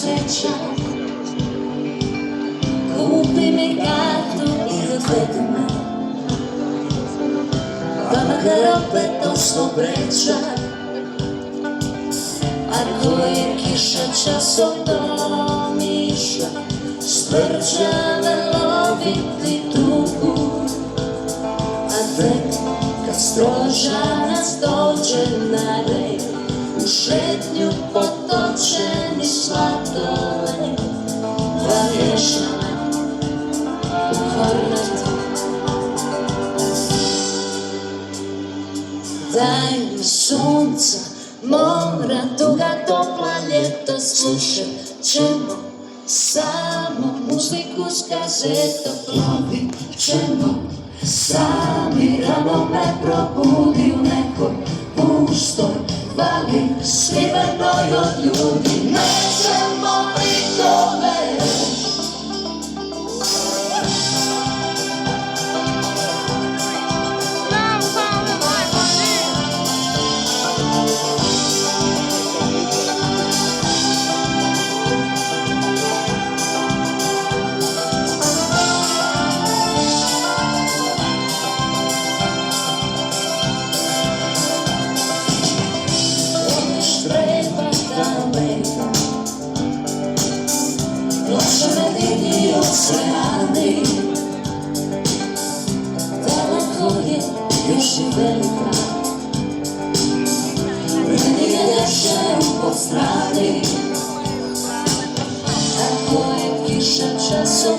sreća. Kupi mi kartu i odvedi me, pa makar opet oslo brečak. Ako je kiša časom domišlja, sprča me loviti tugu. A tek kad stroža nas dođe na red, u šetnju potočeni sladoled, dva vješana u kornetu. Daj mi sunca, mora, tuga, topla ljeto, slušat ćemo samo muziku s kazeta. Plovit ćemo sami, rano me probudi u nekoj pustoj vali, skrivenoj od ljudi. Nećemo likove, plošeni oceani, daleko je još i velika, meni je ljepše po strani. Ako je kiša časom